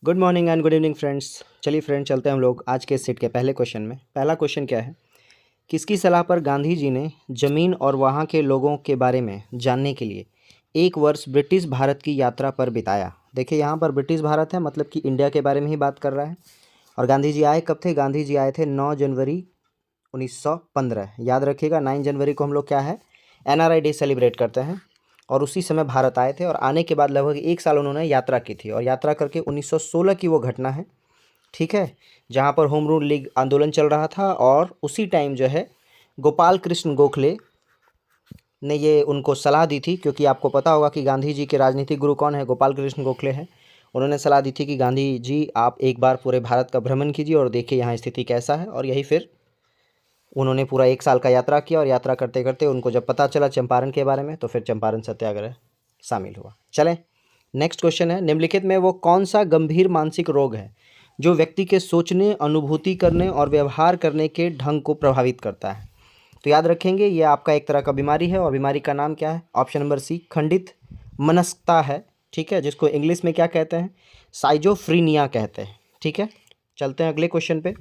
Good morning and good evening friends. चलिए friend, चलते हैं हम लोग आज के इस सेट के पहले क्वेश्चन में। पहला क्वेश्चन क्या है, किसकी सलाह पर गांधी जी ने ज़मीन और वहाँ के लोगों के बारे में जानने के लिए एक वर्ष ब्रिटिश भारत की यात्रा पर बिताया। देखिए यहाँ पर ब्रिटिश भारत है, मतलब कि इंडिया के बारे में ही बात कर रहा है। और गांधी जी आए कब थे? गांधी जी आए थे 9 जनवरी 1915। याद रखिएगा, 9 जनवरी को हम लोग क्या है, NRI डे सेलिब्रेट करते हैं। और उसी समय भारत आए थे और आने के बाद लगभग 1 साल उन्होंने यात्रा की थी। और यात्रा करके 1916 की वो घटना है, ठीक है, जहाँ पर होम रूल लीग आंदोलन चल रहा था। और उसी टाइम जो है गोपाल कृष्ण गोखले ने ये उनको सलाह दी थी, क्योंकि आपको पता होगा कि गांधी जी के राजनीतिक गुरु कौन है? गोपाल कृष्ण गोखले हैं। उन्होंने सलाह दी थी कि गांधी जी आप एक बार पूरे भारत का भ्रमण कीजिए और देखिए यहाँ स्थिति कैसा है। और यही फिर उन्होंने पूरा 1 साल का यात्रा किया। और यात्रा करते करते उनको जब पता चला चंपारण के बारे में, तो फिर चंपारण सत्याग्रह शामिल हुआ। चलें, नेक्स्ट क्वेश्चन है, निम्नलिखित में वो कौन सा गंभीर मानसिक रोग है जो व्यक्ति के सोचने, अनुभूति करने और व्यवहार करने के ढंग को प्रभावित करता है? तो याद रखेंगे, ये आपका एक तरह का बीमारी है। और बीमारी का नाम क्या है? ऑप्शन नंबर सी, खंडित मनस्कता है, ठीक है, जिसको इंग्लिश में क्या कहते हैं? साइजोफ्रीनिया कहते हैं, ठीक है। चलते हैं अगले क्वेश्चन पे।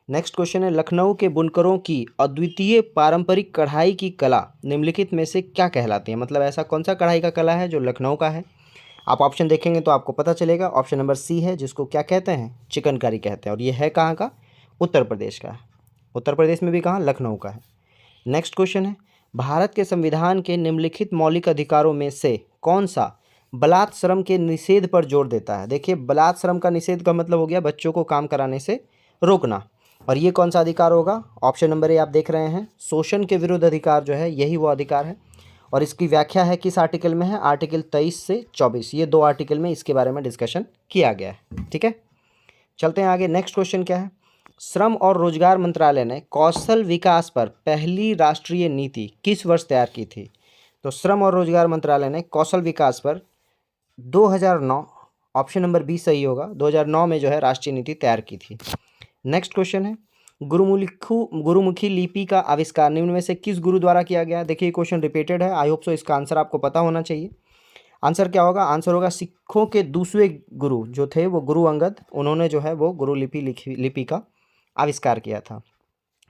नेक्स्ट क्वेश्चन है, लखनऊ के बुनकरों की अद्वितीय पारंपरिक कढ़ाई की कला निम्नलिखित में से क्या कहलाती है? मतलब ऐसा कौन सा कढ़ाई का कला है जो लखनऊ का है? आप ऑप्शन देखेंगे तो आपको पता चलेगा। ऑप्शन नंबर सी है, जिसको क्या कहते हैं? चिकनकारी कहते हैं। और ये है कहाँ का? उत्तर प्रदेश का है। उत्तर प्रदेश में भी कहाँ? लखनऊ का है। नेक्स्ट क्वेश्चन है, भारत के संविधान के निम्नलिखित मौलिक अधिकारों में से कौन सा बलात् श्रम के निषेध पर जोर देता है? देखिए, बलात् श्रम का निषेध का मतलब हो गया बच्चों को काम कराने से रोकना। और ये कौन सा अधिकार होगा? ऑप्शन नंबर ए आप देख रहे हैं, शोषण के विरुद्ध अधिकार जो है यही वो अधिकार है। और इसकी व्याख्या है किस आर्टिकल में है? आर्टिकल 23 से 24, ये 2 आर्टिकल में इसके बारे में डिस्कशन किया गया है, ठीक है। चलते हैं आगे। नेक्स्ट क्वेश्चन क्या है, श्रम और रोजगार मंत्रालय ने कौशल विकास पर पहली राष्ट्रीय नीति किस वर्ष तैयार की थी? तो श्रम और रोजगार मंत्रालय ने कौशल विकास पर 2009, ऑप्शन नंबर बी सही होगा, 2009 में जो है राष्ट्रीय नीति तैयार की थी। नेक्स्ट क्वेश्चन है, गुरुमुखी लिपि का आविष्कार निम्न में से किस गुरु द्वारा किया गया? देखिए क्वेश्चन रिपीटेड है, आई होप सो इसका आंसर आपको पता होना चाहिए। आंसर क्या होगा? आंसर होगा सिखों के दूसरे गुरु जो थे वो गुरु अंगद, उन्होंने जो है वो गुरु लिपि का आविष्कार किया था।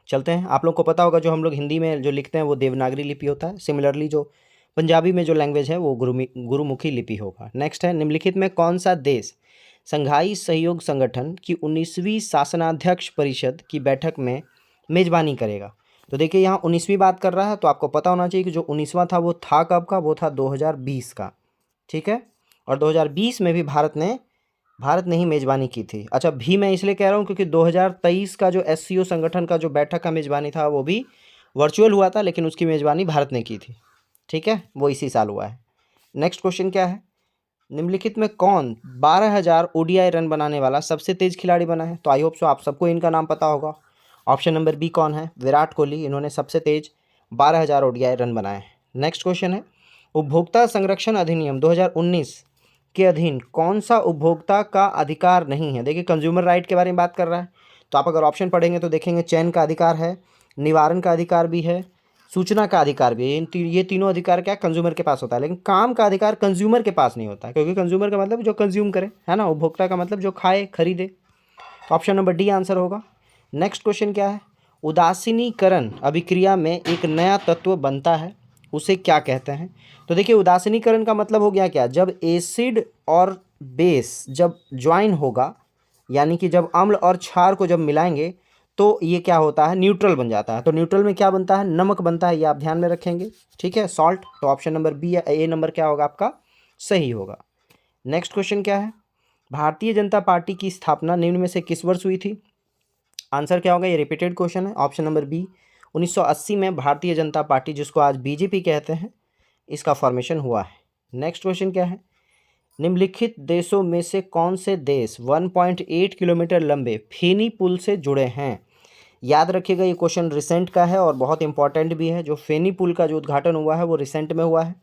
चलते हैं, आप लोग को पता होगा जो हम लोग हिंदी में जो लिखते हैं वो देवनागरी लिपि होता है। सिमिलरली जो पंजाबी में जो लैंग्वेज है वो गुरुमुखी लिपि होगा। नेक्स्ट है, निम्नलिखित में कौन सा देश संघाई सहयोग संगठन की 19वीं शासनाध्यक्ष परिषद की बैठक में मेजबानी करेगा? तो देखिए यहाँ 19वीं बात कर रहा है, तो आपको पता होना चाहिए कि जो 19वां था वो था कब का? वो था 2020 का, ठीक है। और 2020 में भी भारत ने ही मेज़बानी की थी। अच्छा, भी मैं इसलिए कह रहा हूँ क्योंकि 2023 का जो SCO संगठन का जो बैठक का मेज़बानी था वो भी वर्चुअल हुआ था, लेकिन उसकी मेज़बानी भारत ने की थी, ठीक है, वो इसी साल हुआ है। नेक्स्ट क्वेश्चन क्या है, निम्नलिखित में कौन 12,000 ODI रन बनाने वाला सबसे तेज खिलाड़ी बना है? तो आई होप सो आप सबको इनका नाम पता होगा। ऑप्शन नंबर बी कौन है? विराट कोहली, इन्होंने सबसे तेज 12,000 ODI रन बनाए। नेक्स्ट क्वेश्चन है, उपभोक्ता संरक्षण अधिनियम 2019 के अधीन कौन सा उपभोक्ता का अधिकार नहीं है? देखिए कंज्यूमर राइट के बारे में बात कर रहा है, तो आप अगर ऑप्शन पढ़ेंगे तो देखेंगे चयन का अधिकार है, निवारण का अधिकार भी है, सूचना का अधिकार भी है। ये तीनों अधिकार क्या कंज्यूमर के पास होता है, लेकिन काम का अधिकार कंज्यूमर के पास नहीं होता है, क्योंकि कंज्यूमर का मतलब जो कंज्यूम करे, है ना, उपभोक्ता का मतलब जो खाए खरीदे। तो ऑप्शन नंबर डी आंसर होगा। नेक्स्ट क्वेश्चन क्या है, उदासीनीकरण अभिक्रिया में एक नया तत्व बनता है, उसे क्या कहते हैं? तो देखिए उदासीनीकरण का मतलब हो गया क्या, जब एसिड और बेस जब ज्वाइन होगा, यानी कि जब अम्ल और क्षार को जब मिलाएंगे तो ये क्या होता है, न्यूट्रल बन जाता है। तो न्यूट्रल में क्या बनता है? नमक बनता है, ये आप ध्यान में रखेंगे, ठीक है, सॉल्ट। तो ऑप्शन नंबर बी या ए नंबर क्या होगा आपका? सही होगा। नेक्स्ट क्वेश्चन क्या है, भारतीय जनता पार्टी की स्थापना निम्न में से किस वर्ष हुई थी? आंसर क्या होगा? ये रिपीटेड क्वेश्चन है। ऑप्शन नंबर बी 1980 में भारतीय जनता पार्टी, जिसको आज BJP कहते हैं, इसका फॉर्मेशन हुआ है। नेक्स्ट क्वेश्चन क्या है, निम्नलिखित देशों में से कौन से देश 1.8 किलोमीटर लंबे फेनी पुल से जुड़े हैं? याद रखिएगा ये क्वेश्चन रिसेंट का है और बहुत इंपॉर्टेंट भी है। जो फेनी पुल का जो उद्घाटन हुआ है वो रिसेंट में हुआ है।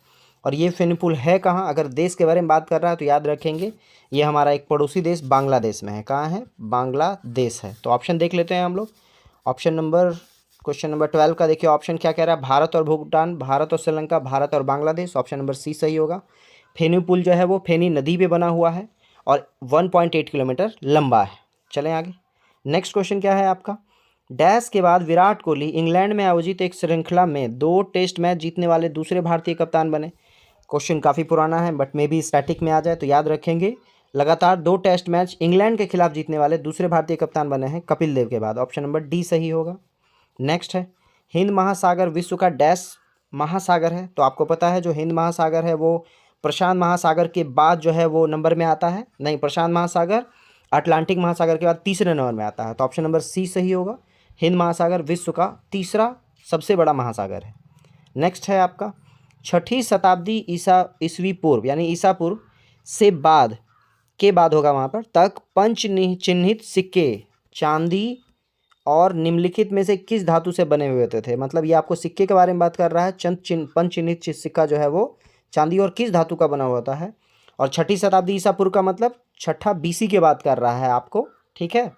और ये फेनी पुल है कहाँ? अगर देश के बारे में बात कर रहा है तो याद रखेंगे ये हमारा एक पड़ोसी देश बांग्लादेश में है। कहाँ है? बांग्लादेश है। तो ऑप्शन देख लेते हैं हम लोग। क्वेश्चन नंबर 12 का देखिए ऑप्शन क्या कह रहा है, भारत और भूटान, भारत और श्रीलंका, भारत और बांग्लादेश। ऑप्शन नंबर सी सही होगा। फेनी पुल जो है वो फेनी नदी पे बना हुआ है और 1.8 किलोमीटर लंबा है। चलें आगे। नेक्स्ट क्वेश्चन क्या है आपका, डैश के बाद विराट कोहली इंग्लैंड में आयोजित एक श्रृंखला में 2 टेस्ट मैच जीतने वाले दूसरे भारतीय कप्तान बने। क्वेश्चन काफ़ी पुराना है बट मे बी स्टैटिक में आ जाए तो याद रखेंगे। लगातार 2 टेस्ट मैच इंग्लैंड के खिलाफ जीतने वाले दूसरे भारतीय कप्तान बने हैं कपिल देव के बाद। ऑप्शन नंबर डी सही होगा। नेक्स्ट है, हिंद महासागर विश्व का डैश महासागर है। तो आपको पता है जो हिंद महासागर है वो प्रशांत महासागर के बाद जो है वो नंबर में आता है। नहीं, प्रशांत महासागर अटलांटिक महासागर के बाद तीसरे नंबर में आता है। तो ऑप्शन नंबर सी सही होगा। हिंद महासागर विश्व का तीसरा सबसे बड़ा महासागर है। नेक्स्ट है आपका, 6ठी शताब्दी ईसवी पूर्व यानी ईसा पूर्व से बाद के बाद होगा वहाँ पर तक पंच चिन्हित सिक्के चांदी और निम्नलिखित में से किस धातु से बने हुए होते थे। मतलब ये आपको सिक्के के बारे में बात कर रहा है। पंच चिन्हित सिक्का जो है वो चांदी और किस धातु का बना हुआ होता है। और 6ठी शताब्दी ईसा पूर्व का मतलब 6ठा BC के बात कर रहा है आपको, ठीक है,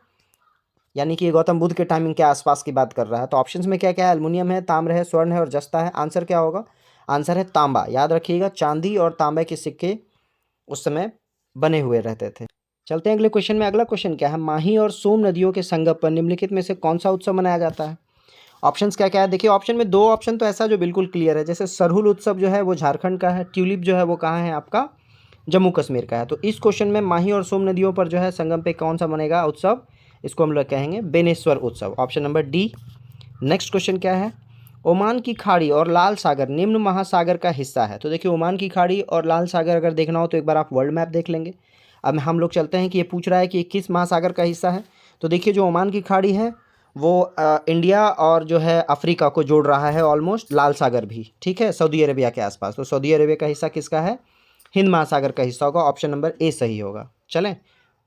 यानी कि गौतम बुद्ध के टाइमिंग के आसपास की बात कर रहा है। तो ऑप्शंस में क्या क्या है, एल्युमिनियम है, ताम्र है, स्वर्ण है और जस्ता है। आंसर क्या होगा, आंसर है तांबा। याद रखिएगा, चांदी और तांबे के सिक्के उस समय बने हुए रहते थे। चलते हैं अगले क्वेश्चन में। अगला क्वेश्चन क्या है, माही और सोम नदियों के संगम पर निम्नलिखित में से कौन सा उत्सव मनाया जाता है। ऑप्शंस क्या क्या है, देखिए ऑप्शन में 2 ऑप्शन तो ऐसा जो बिल्कुल क्लियर है, जैसे सरहुल उत्सव जो है वो झारखंड का है, ट्यूलिप जो है वो कहाँ है आपका जम्मू कश्मीर का है। तो इस क्वेश्चन में माही और सोम नदियों पर जो है संगम पे कौन सा बनेगा उत्सव, इसको हम लोग कहेंगे बेनेश्वर उत्सव। Option number D. Next question क्या है, ओमान की खाड़ी और लाल सागर निम्न महासागर का हिस्सा है। तो देखिए ओमान की खाड़ी और लाल सागर अगर देखना हो तो एक बार आप वर्ल्ड मैप देख लेंगे। अब हम लोग चलते हैं कि ये पूछ रहा है कि किस महासागर का हिस्सा है। तो देखिए जो ओमान की खाड़ी है वो इंडिया और जो है अफ्रीका को जोड़ रहा है ऑलमोस्ट। लाल सागर भी ठीक है सऊदी अरेबिया के आसपास। तो सऊदी अरेबिया का हिस्सा किसका है, हिंद महासागर का हिस्सा होगा। ऑप्शन नंबर ए सही होगा। चलें,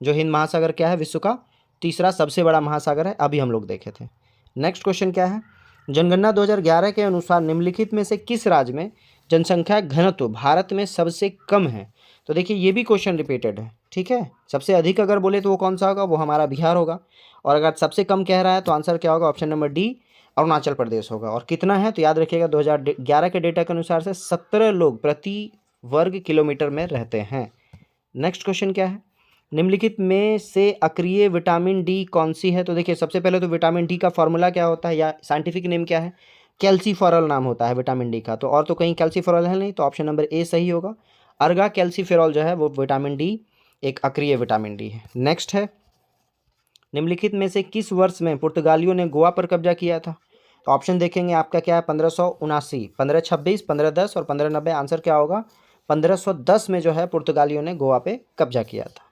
जो हिंद महासागर क्या है, विश्व का तीसरा सबसे बड़ा महासागर है, अभी हम लोग देखे थे। नेक्स्ट क्वेश्चन क्या है, जनगणना 2011 के अनुसार निम्नलिखित में से किस राज्य में जनसंख्या घनत्व भारत में सबसे कम है। तो देखिए ये भी क्वेश्चन रिपीटेड है, ठीक है। सबसे अधिक अगर बोले तो वो कौन सा होगा, वो हमारा बिहार होगा। और अगर सबसे कम कह रहा है तो आंसर क्या होगा, option number D Arunachal Pradesh होगा। और कितना है तो याद रखिएगा 2011 के डेटा के अनुसार से 17 लोग प्रति वर्ग किलोमीटर में रहते हैं। नेक्स्ट क्वेश्चन क्या है, निम्नलिखित में से अक्रिय विटामिन डी कौन सी है। तो देखिए सबसे पहले तो विटामिन डी का फॉर्मूला क्या होता है या साइंटिफिक नेम क्या है, कैल्सीफेरॉल नाम होता है विटामिन डी का। तो और तो कहीं कैल्सीफेरॉल है नहीं, तो ऑप्शन नंबर ए सही होगा। अर्गा कैल्सीफेरॉल जो है वो विटामिन डी एक अक्रिय विटामिन डी है। नेक्स्ट है, निम्नलिखित में से किस वर्ष में पुर्तगालियों ने गोवा पर कब्जा किया था। तो ऑप्शन देखेंगे आपका क्या है, 1579, 1526, 1510 और 1590। आंसर क्या होगा, 1510 में जो है पुर्तगालियों ने गोवा पे कब्जा किया था।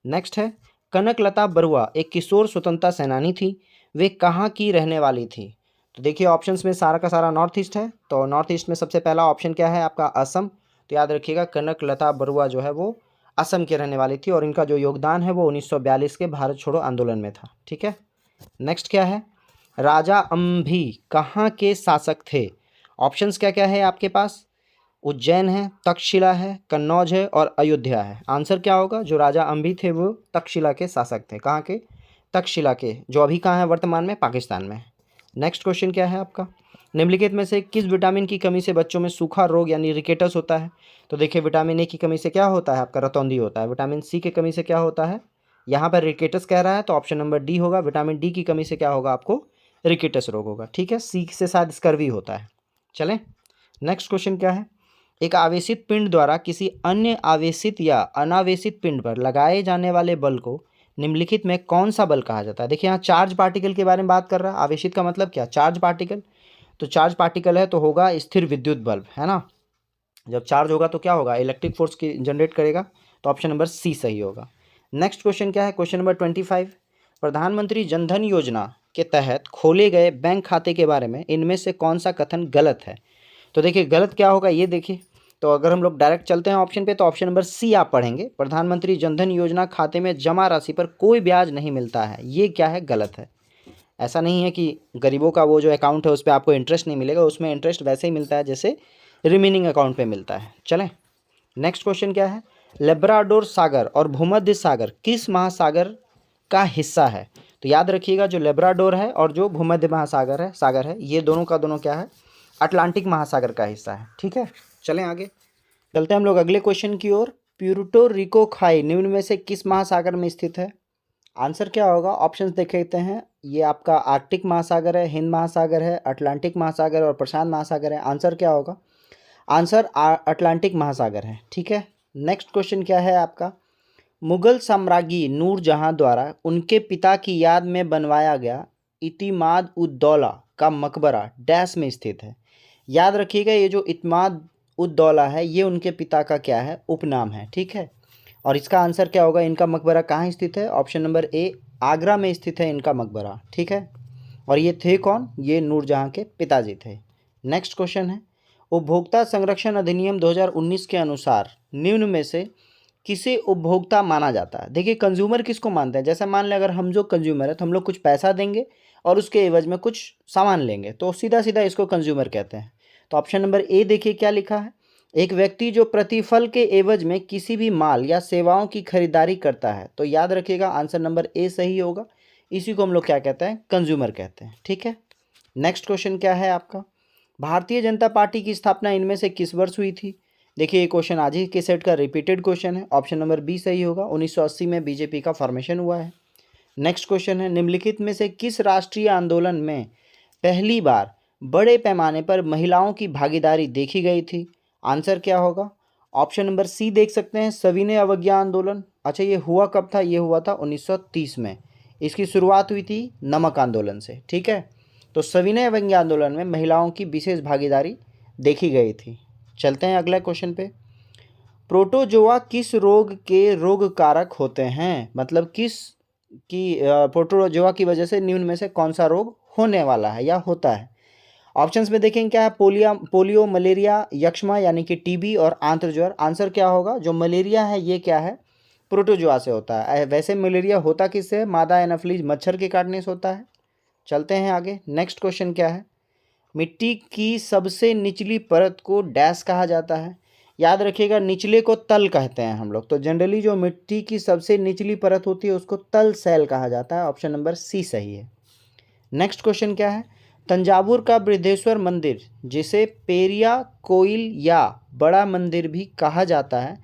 नेक्स्ट है, कनकलता बरुआ एक किशोर स्वतंत्रता सेनानी थी, वे कहाँ की रहने वाली थी। तो देखिए ऑप्शंस में सारा का सारा नॉर्थ ईस्ट है। तो नॉर्थ ईस्ट में सबसे पहला ऑप्शन क्या है आपका, असम। तो याद रखिएगा कनकलता बरुआ जो है वो असम के रहने वाली थी और इनका जो योगदान है वो 1942 के भारत छोड़ो आंदोलन में था, ठीक है। नेक्स्ट क्या है, राजा अम्भी कहाँ के शासक थे। ऑप्शंस क्या क्या है आपके पास, उज्जैन है, तक्षशिला है, कन्नौज है और अयोध्या है। आंसर क्या होगा, जो राजा अम्भी थे वो तक्षशिला के शासक थे। कहाँ के, तक्षशिला के, जो अभी कहाँ है वर्तमान में पाकिस्तान में। नेक्स्ट क्वेश्चन क्या है आपका, निम्नलिखित में से किस विटामिन की कमी से बच्चों में सूखा रोग यानी रिकेटस होता है। तो देखिए विटामिन ए की कमी से क्या होता है आपका, रतौंधी होता है। विटामिन सी की कमी से क्या होता है, यहाँ पर रिकेटस कह रहा है तो ऑप्शन नंबर डी होगा। विटामिन डी की कमी से क्या होगा आपको, रिकेटस रोग होगा, ठीक है। सी से शायद स्कर्वी होता है। चलें, नेक्स्ट क्वेश्चन क्या है, एक आवेशित पिंड द्वारा किसी अन्य आवेशित या अनावेशित पिंड पर लगाए जाने वाले बल को निम्नलिखित में कौन सा बल कहा जाता है। देखिए यहाँ चार्ज पार्टिकल के बारे में बात कर रहा है। आवेशित का मतलब क्या, चार्ज पार्टिकल। तो चार्ज पार्टिकल है तो होगा स्थिर विद्युत बल्ब, है ना। जब चार्ज होगा तो क्या होगा, इलेक्ट्रिक फोर्स की जनरेट करेगा। तो ऑप्शन नंबर सी सही होगा। नेक्स्ट क्वेश्चन क्या है, क्वेश्चन नंबर 25, प्रधानमंत्री जनधन योजना के तहत खोले गए बैंक खाते के बारे में इनमें से कौन सा कथन गलत है। तो देखिए गलत क्या होगा ये देखिए। तो अगर हम लोग डायरेक्ट चलते हैं ऑप्शन पे तो ऑप्शन नंबर सी आप पढ़ेंगे, प्रधानमंत्री जनधन योजना खाते में जमा राशि पर कोई ब्याज नहीं मिलता है। ये क्या है, गलत है। ऐसा नहीं है कि गरीबों का वो जो अकाउंट है उस पर आपको इंटरेस्ट नहीं मिलेगा, उसमें इंटरेस्ट वैसे ही मिलता है जैसे रिमेनिंग अकाउंट पे मिलता है। चलें, नेक्स्ट क्वेश्चन क्या है, लेब्राडोर सागर और भूमध्य सागर किस महासागर का हिस्सा है। तो याद रखिएगा जो लेब्राडोर है और जो भूमध्य महासागर है सागर है, ये दोनों का दोनों क्या है, अटलांटिक महासागर का हिस्सा है, ठीक है। चलें आगे, चलते हैं हम लोग अगले क्वेश्चन की ओर। प्यूर्टो रिको खाई निम्न में से किस महासागर में स्थित है? आंसर क्या होगा? ऑप्शंस देख लेते हैं। ये आपका आर्कटिक महासागर है, हिंद महासागर है, अटलांटिक महासागर और प्रशांत महासागर है। आंसर क्या होगा? आंसर अटलांटिक महासागर है। ठीक है, नेक्स्ट क्वेश्चन क्या है आपका? मुगल साम्राज्ञी नूरजहां द्वारा उनके पिता की याद में बनवाया गया इतिमाद उद दौला का मकबरा डैश में स्थित है। याद रखिएगा, ये जो इतिमाद उद दौला है ये उनके पिता का क्या है? उपनाम है। ठीक है, और इसका आंसर क्या होगा? इनका मकबरा कहाँ स्थित है? ऑप्शन नंबर ए, आगरा में स्थित है इनका मकबरा। ठीक है, और ये थे कौन? ये नूरजहां के पिताजी थे। नेक्स्ट क्वेश्चन है, उपभोक्ता संरक्षण अधिनियम 2019 के अनुसार निम्न में से किसे उपभोक्ता माना जाता है? देखिए, कंज्यूमर किसको मानते हैं? जैसे मान लें अगर हम जो कंज्यूमर है तो हम लोग कुछ पैसा देंगे और उसके एवज में कुछ सामान लेंगे, तो सीधा सीधा इसको कंज्यूमर कहते हैं। तो ऑप्शन नंबर ए देखिए क्या लिखा है, एक व्यक्ति जो प्रतिफल के एवज में किसी भी माल या सेवाओं की खरीदारी करता है। तो याद रखिएगा आंसर नंबर ए सही होगा, इसी को हम लोग क्या कहते हैं? कंज्यूमर कहते हैं। ठीक है, नेक्स्ट क्वेश्चन क्या है आपका? भारतीय जनता पार्टी की स्थापना इनमें से किस वर्ष हुई थी? देखिए, ये क्वेश्चन आज ही के सेट का रिपीटेड क्वेश्चन है। ऑप्शन नंबर बी सही होगा, 1980 में बीजेपी का फॉर्मेशन हुआ है। नेक्स्ट क्वेश्चन है, निम्नलिखित में से किस राष्ट्रीय आंदोलन में पहली बार बड़े पैमाने पर महिलाओं की भागीदारी देखी गई थी? आंसर क्या होगा? ऑप्शन नंबर सी देख सकते हैं, सविनय अवज्ञा आंदोलन। अच्छा, ये हुआ कब था? ये हुआ था 1930 में। इसकी शुरुआत हुई थी नमक आंदोलन से। ठीक है, तो सविनय अवज्ञा आंदोलन में महिलाओं की विशेष भागीदारी देखी गई थी। चलते हैं अगले क्वेश्चन पे। प्रोटोजोआ किस रोग के रोग कारक होते हैं? मतलब किस की प्रोटोजोआ की वजह से निम्न में से कौन सा रोग होने वाला है या होता है? ऑप्शंस में देखेंगे क्या है? पोलियो, मलेरिया, यक्ष्मा यानी कि टीबी और आंत्रज्वर। आंसर क्या होगा? जो मलेरिया है ये क्या है? प्रोटोजोआ से होता है। वैसे मलेरिया होता किससे? मादा एनाफिलीज मच्छर के काटने से होता है। चलते हैं आगे। नेक्स्ट क्वेश्चन क्या है? मिट्टी की सबसे निचली परत को डैश कहा जाता है? याद रखिएगा, निचले को तल कहते हैं हम लोग। तो जनरली जो मिट्टी की सबसे निचली परत होती है उसको तल सेल कहा जाता है। ऑप्शन नंबर सी सही है। नेक्स्ट क्वेश्चन क्या है? तंजावुर का बृहदेश्वर मंदिर, जिसे पेरिया कोइल या बड़ा मंदिर भी कहा जाता है,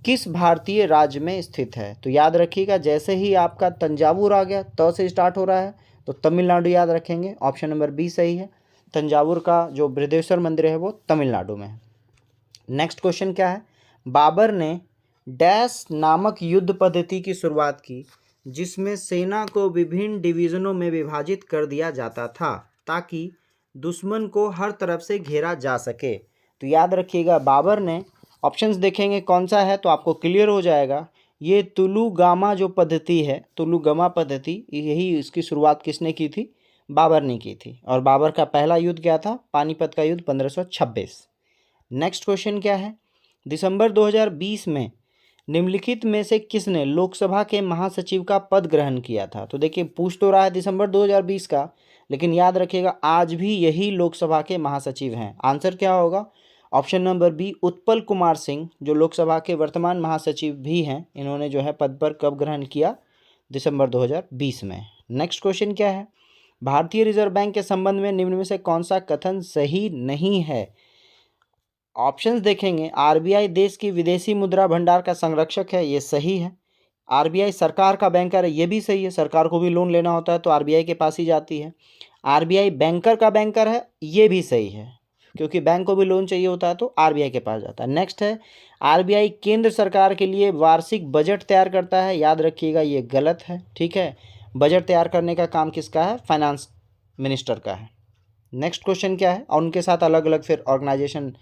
किस भारतीय राज्य में स्थित है? तो याद रखिएगा, जैसे ही आपका तंजावुर आ गया, त से स्टार्ट हो रहा है, तो तमिलनाडु याद रखेंगे। ऑप्शन नंबर बी सही है, तंजावुर का जो बृहदेश्वर मंदिर है वो तमिलनाडु में है। नेक्स्ट क्वेश्चन क्या है? बाबर ने डैश नामक युद्ध पद्धति की शुरुआत की, जिसमें सेना को विभिन्न डिवीजनों में विभाजित कर दिया जाता था ताकि दुश्मन को हर तरफ से घेरा जा सके। तो याद रखिएगा, बाबर ने, ऑप्शंस देखेंगे कौन सा है तो आपको क्लियर हो जाएगा। ये तुलुगामा जो पद्धति है, तुलुगामा पद्धति, यही इसकी शुरुआत किसने की थी? बाबर ने की थी। और बाबर का पहला युद्ध क्या था? पानीपत का युद्ध 1526। नेक्स्ट क्वेश्चन क्या है? दिसंबर 2020 में निम्नलिखित में से किसने लोकसभा के महासचिव का पद ग्रहण किया था? तो देखिए, पूछ तो रहा है दिसंबर 2020 का, लेकिन याद रखिएगा आज भी यही लोकसभा के महासचिव हैं। आंसर क्या होगा? Option number B, Utpal Kumar Singh, जो लोकसभा के वर्तमान महासचिव भी हैं। इन्होंने जो है पद पर कब ग्रहण किया? दिसंबर 2020 में। नेक्स्ट क्वेश्चन क्या है? भारतीय रिजर्व बैंक के संबंध में निम्न में से कौन सा कथन सही नहीं है? ऑप्शंस देखेंगे, आरबीआई देश की विदेशी मुद्रा भंडार का संरक्षक है, ये सही है। आरबीआई सरकार का बैंकर है, ये भी सही है। सरकार को भी लोन लेना होता है तो आरबीआई के पास ही जाती है। आरबीआई बैंकर का बैंकर है, ये भी सही है, क्योंकि बैंक को भी लोन चाहिए होता है तो आरबीआई के पास जाता है। नेक्स्ट है, आरबीआई केंद्र सरकार के लिए वार्षिक बजट तैयार करता है। याद रखिएगा, ये गलत है। ठीक है, बजट तैयार करने का काम किसका है? फाइनेंस मिनिस्टर का है। नेक्स्ट क्वेश्चन क्या है? और उनके साथ अलग अलग फिर ऑर्गेनाइजेशन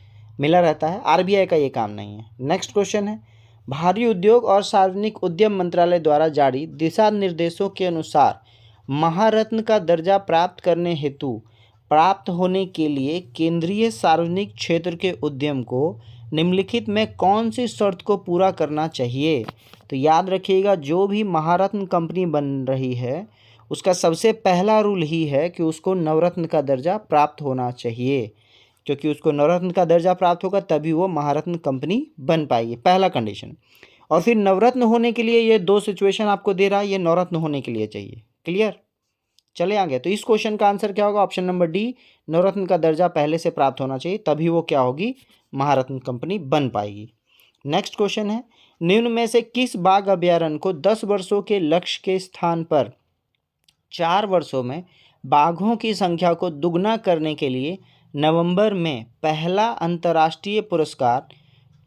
मिला रहता है, आरबीआई का ये काम नहीं है। नेक्स्ट क्वेश्चन है, भारी उद्योग और सार्वजनिक उद्यम मंत्रालय द्वारा जारी दिशा निर्देशों के अनुसार महारत्न का दर्जा प्राप्त करने हेतु प्राप्त होने के लिए केंद्रीय सार्वजनिक क्षेत्र के उद्यम को निम्नलिखित में कौन सी शर्त को पूरा करना चाहिए? तो याद रखिएगा, जो भी महारत्न कंपनी बन रही है उसका सबसे पहला रूल ही है कि उसको नवरत्न का दर्जा प्राप्त होना चाहिए, क्योंकि उसको नवरत्न का दर्जा प्राप्त होगा तभी वो महारत्न कंपनी बन पाएगी, पहला कंडीशन। और फिर नवरत्न होने के लिए ये दो सिचुएशन आपको दे रहा है, ये नवरत्न होने के लिए चाहिए। क्लियर? चले आगे। तो इस क्वेश्चन का आंसर क्या होगा? ऑप्शन नंबर डी, नवरत्न का दर्जा पहले से प्राप्त होना चाहिए, तभी वो क्या होगी? महारत्न कंपनी बन पाएगी। नेक्स्ट क्वेश्चन है, निम्न में से किस बाघ अभयारण्य को 10 वर्षों के लक्ष्य के स्थान पर 4 वर्षों में बाघों की संख्या को दुगना करने के लिए नवंबर में पहला अंतर्राष्ट्रीय पुरस्कार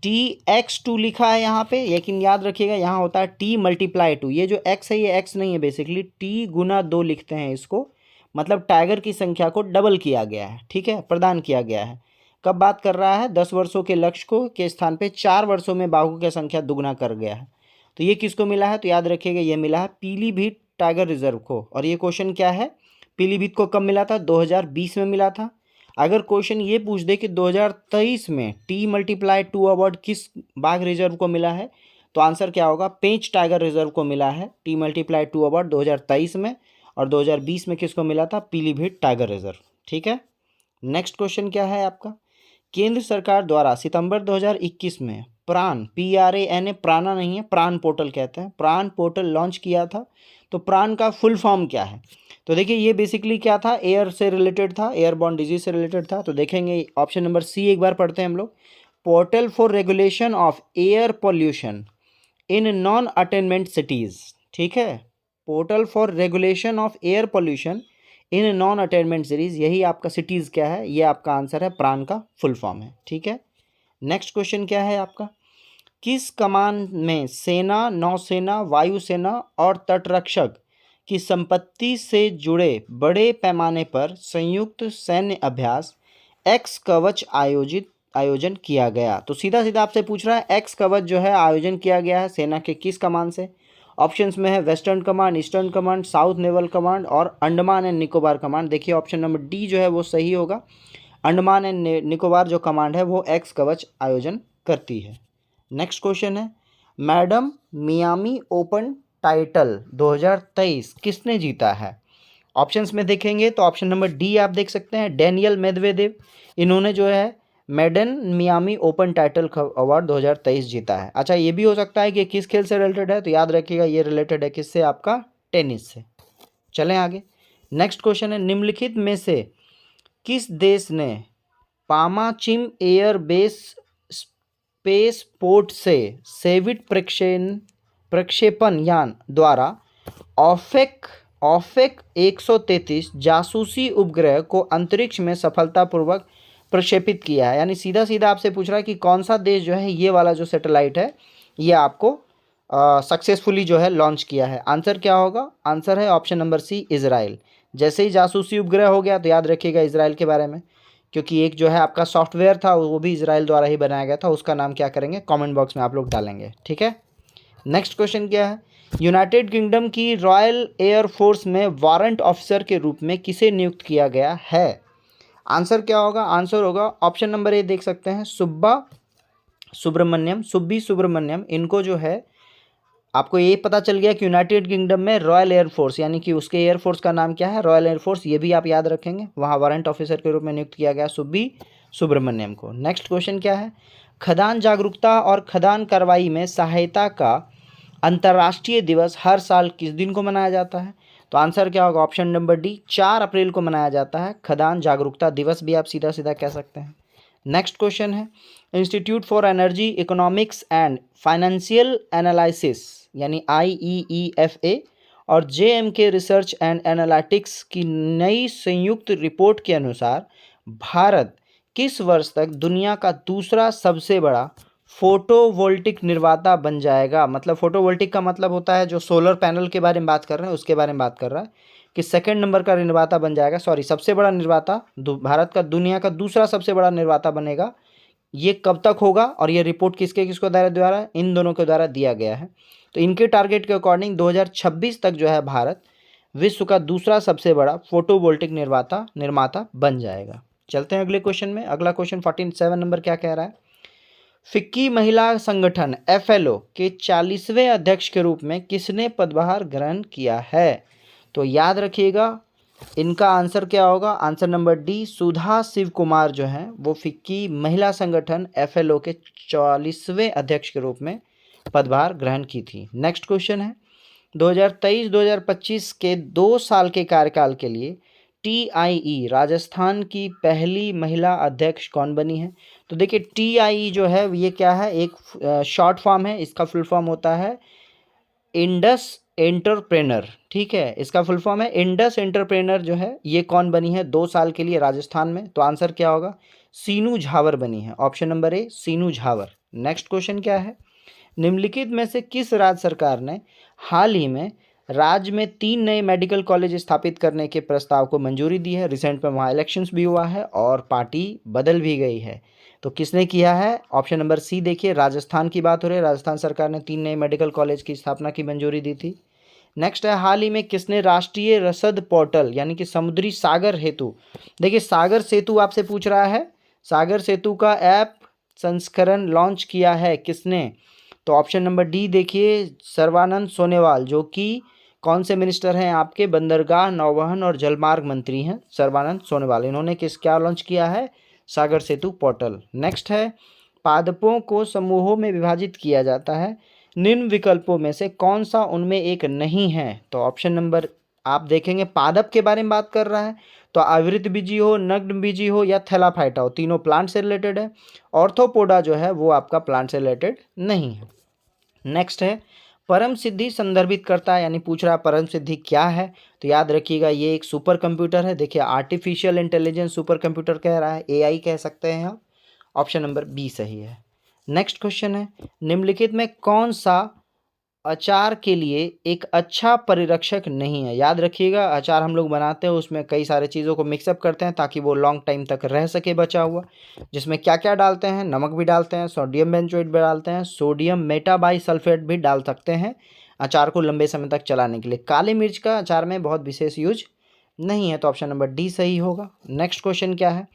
TX2 लिखा है यहाँ पे, लेकिन याद रखिएगा यहाँ होता है T×2। ये जो X है ये X नहीं है, बेसिकली T×2 लिखते हैं इसको, मतलब टाइगर की संख्या को डबल किया गया है, ठीक है, प्रदान किया गया है। कब बात कर रहा है? 10 वर्षों के लक्ष्य को के स्थान पे 4 वर्षों में बाघों की संख्या दुगना कर गया है। तो ये किसको मिला है? तो याद रखिएगा ये मिला है पीलीभीत टाइगर रिजर्व को। और ये क्वेश्चन क्या है? पीलीभीत को कब मिला था? 2020 में मिला था। अगर क्वेश्चन ये पूछ दे कि 2023 में T×2 अवार्ड किस बाघ रिजर्व को मिला है, तो आंसर क्या होगा? पेंच टाइगर रिजर्व को मिला है T×2 अवार्ड 2023 में, और 2020 में किसको मिला था? पीलीभीत टाइगर रिजर्व, ठीक है। नेक्स्ट क्वेश्चन क्या है आपका? केंद्र सरकार द्वारा सितंबर 2021 में प्राण, PRAN, प्राणा नहीं है, प्राण पोर्टल कहते हैं, प्राण पोर्टल लॉन्च किया था। तो प्राण का फुल फॉर्म क्या है? तो देखिए ये बेसिकली क्या था? एयर से रिलेटेड था, एयरबॉर्न डिजीज से रिलेटेड था। तो देखेंगे ऑप्शन नंबर सी एक बार पढ़ते हैं हम लोग। Portal for regulation of air pollution in non attainment cities, ठीक है, portal for regulation of air pollution in non attainment cities, यही आपका सिटीज़ क्या है? ये आपका आंसर है, प्राण का फुल फॉर्म है, ठीक है। नेक्स्ट क्वेश्चन क्या है आपका? किस कमान में सेना, नौसेना, वायुसेना और तटरक्षक की संपत्ति से जुड़े बड़े पैमाने पर संयुक्त सैन्य अभ्यास एक्स कवच आयोजन किया गया? तो सीधा सीधा आपसे पूछ रहा है एक्स कवच जो है आयोजन किया गया है सेना के किस कमान से? ऑप्शंस में है western command, eastern command, south naval command और अंडमान एंड निकोबार कमांड। देखिए ऑप्शन नंबर डी जो है वो सही होगा। अंडमान एंड निकोबार जो कमांड है वो एक्स कवच आयोजन करती है। नेक्स्ट क्वेश्चन है, मैडम मियामी ओपन टाइटल 2023 किसने जीता है? ऑप्शंस में देखेंगे तो ऑप्शन नंबर डी आप देख सकते हैं, डेनियल मेदवेदेव। इन्होंने जो है मैडन मियामी ओपन टाइटल अवार्ड 2023 जीता है। अच्छा, ये भी हो सकता है कि किस खेल से रिलेटेड है, तो याद रखिएगा ये रिलेटेड है किससे? आपका टेनिस से। चलें आगे। नेक्स्ट क्वेश्चन है, निम्नलिखित में से किस देश ने पामाचिम एयर बेस स्पेस पोर्ट से सेविट प्रक्षेपण यान द्वारा ऑफेक 133 जासूसी उपग्रह को अंतरिक्ष में सफलतापूर्वक प्रक्षेपित किया है? यानी सीधा सीधा आपसे पूछ रहा है कि कौन सा देश जो है ये वाला जो सैटेलाइट है ये आपको सक्सेसफुली जो है लॉन्च किया है? आंसर क्या होगा? आंसर है ऑप्शन नंबर सी, इजराइल। जैसे ही जासूसी उपग्रह हो गया तो याद रखिएगा इजराइल के बारे में, क्योंकि एक जो है आपका सॉफ्टवेयर था वो भी इजराइल द्वारा ही बनाया गया था। उसका नाम क्या करेंगे? कमेंट बॉक्स में आप लोग डालेंगे, ठीक है। नेक्स्ट क्वेश्चन क्या है? यूनाइटेड किंगडम की रॉयल एयर फोर्स में वारंट ऑफिसर के रूप में किसे नियुक्त किया गया है? आंसर क्या होगा? आंसर होगा ऑप्शन नंबर ए देख सकते हैं, सुब्बी सुब्रमण्यम। इनको जो है आपको ये पता चल गया कि यूनाइटेड किंगडम में रॉयल एयरफोर्स यानी कि उसके एयरफोर्स का नाम क्या है? Royal air force. ये भी आप याद रखेंगे, वहाँ वारंट ऑफिसर के रूप में नियुक्त किया गया सुब्बी सुब्रमण्यम को। नेक्स्ट क्वेश्चन क्या है? खदान जागरूकता और खदान कार्रवाई में सहायता का अंतर्राष्ट्रीय दिवस हर साल किस दिन को मनाया जाता है? तो आंसर क्या होगा? ऑप्शन नंबर डी, 4 अप्रैल को मनाया जाता है खदान जागरूकता दिवस भी आप सीधा सीधा कह सकते हैं। नेक्स्ट क्वेश्चन है, institute for energy economics and financial analysis यानी IEEFA और JMK रिसर्च एंड एनालिटिक्स की नई संयुक्त रिपोर्ट के अनुसार भारत किस वर्ष तक दुनिया का दूसरा सबसे बड़ा फोटोवोल्टिक निर्माता बन जाएगा? मतलब फोटोवोल्टिक का मतलब होता है जो सोलर पैनल के बारे में बात कर रहे हैं उसके बारे में बात कर रहा है कि सेकंड नंबर का निर्माता बन जाएगा, सॉरी सबसे बड़ा निर्माता, भारत का दुनिया का दूसरा सबसे बड़ा निर्माता बनेगा। ये कब तक होगा और ये रिपोर्ट किसको द्वारा? इन दोनों के द्वारा दिया गया है। तो इनके टारगेट के अकॉर्डिंग 2026 तक जो है भारत विश्व का दूसरा सबसे बड़ा फोटोवोल्टिक निर्माता बन जाएगा। चलते हैं अगले क्वेश्चन में। अगला क्वेश्चन 47 नंबर क्या कह रहा है? फिक्की महिला संगठन FLO के 40वें अध्यक्ष के रूप में किसने पदभार ग्रहण किया है? तो याद रखिएगा इनका आंसर क्या होगा? आंसर नंबर डी, सुधा शिव कुमार जो हैं वो फिक्की महिला संगठन FLO के 40वें अध्यक्ष के रूप में पदभार ग्रहण की थी। नेक्स्ट क्वेश्चन है, 2023-2025 के 2 साल के कार्यकाल के लिए TIE राजस्थान की पहली महिला अध्यक्ष कौन बनी है? तो देखिए TIE जो है ये क्या है, एक शॉर्ट फॉर्म है, इसका फुल फॉर्म होता है इंडस एंटरप्रेनर। ठीक है, इसका फुल फॉर्म है इंडस एंटरप्रेनर। जो है ये कौन बनी है 2 साल के लिए राजस्थान में? तो आंसर क्या होगा, सीनू झावर बनी है। Option number A Seenu Jhawar. Next question क्या है, निम्नलिखित में से किस राज्य सरकार ने हाल ही में राज्य में 3 नए मेडिकल कॉलेज स्थापित करने के प्रस्ताव को मंजूरी दी है? रिसेंट में वहाँ इलेक्शंस भी हुआ है और पार्टी बदल भी गई है, तो किसने किया है? ऑप्शन नंबर सी देखिए, राजस्थान की बात हो रही है, राजस्थान सरकार ने 3 नए मेडिकल कॉलेज की स्थापना की मंजूरी दी थी। नेक्स्ट है, हाल ही में किसने राष्ट्रीय रसद पोर्टल यानी कि समुद्री सागर हेतु, देखिए सागर सेतु आपसे पूछ रहा है, सागर सेतु का ऐप संस्करण लॉन्च किया है किसने? तो ऑप्शन नंबर डी देखिए, सर्बानंद सोनोवाल, जो कि कौन से मिनिस्टर हैं आपके? बंदरगाह, नौवहन और जलमार्ग मंत्री हैं सर्बानंद सोनोवाल। इन्होंने क्या लॉन्च किया है? सागर सेतु पोर्टल। नेक्स्ट है, पादपों को समूहों में विभाजित किया जाता है, निम्न विकल्पों में से कौन सा उनमें एक नहीं है? तो ऑप्शन नंबर आप देखेंगे पादप के बारे में बात कर रहा है, तो आवृत बीजी हो, नग्न बीजी हो या थैलाफाइटा हो, तीनों प्लांट से रिलेटेड है। ऑर्थोपोडा जो है वो आपका प्लांट से रिलेटेड नहीं है। नेक्स्ट है, परम सिद्धि संदर्भित करता है, यानी पूछ रहा है परम सिद्धि क्या है? तो याद रखिएगा ये एक सुपर कंप्यूटर है। देखिए आर्टिफिशियल इंटेलिजेंस सुपर कंप्यूटर कह रहा है, AI कह सकते हैं आप। ऑप्शन नंबर बी सही है। नेक्स्ट क्वेश्चन है, निम्नलिखित में कौन सा अचार के लिए एक अच्छा परिरक्षक नहीं है? याद रखिएगा अचार हम लोग बनाते हैं उसमें कई सारे चीज़ों को मिक्सअप करते हैं ताकि वो लॉन्ग टाइम तक रह सके बचा हुआ। जिसमें क्या क्या डालते हैं? नमक भी डालते हैं, सोडियम बेंजोएट भी डालते हैं, सोडियम मेटाबाइसल्फेट भी डाल सकते हैं अचार को लंबे समय तक चलाने के लिए। काली मिर्च का अचार में बहुत विशेष यूज नहीं है, तो ऑप्शन नंबर डी सही होगा। नेक्स्ट क्वेश्चन क्या है,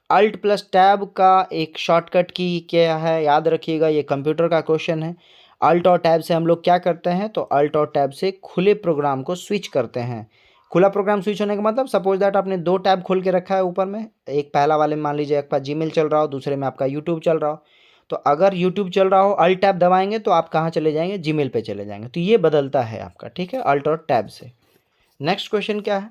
अल्ट प्लस टैब का एक शॉर्टकट की क्या है? याद रखिएगा ये कंप्यूटर का क्वेश्चन है। अल्ट और टैब से हम लोग क्या करते हैं? तो अल्ट और टैब से खुले प्रोग्राम को स्विच करते हैं। खुला प्रोग्राम स्विच होने का मतलब सपोज दैट आपने 2 टैब खोल के रखा है ऊपर में, एक पहला वाले में मान लीजिए आपका जीमेल चल रहा हो, दूसरे में आपका यूट्यूब चल रहा हो। तो अगर यूट्यूब चल रहा हो अल्ट टैब दबाएंगे तो आप कहाँ चले जाएंगे? जीमेल पे चले जाएंगे। तो ये बदलता है आपका, ठीक है, अल्ट और टैब से। नेक्स्ट क्वेश्चन क्या है,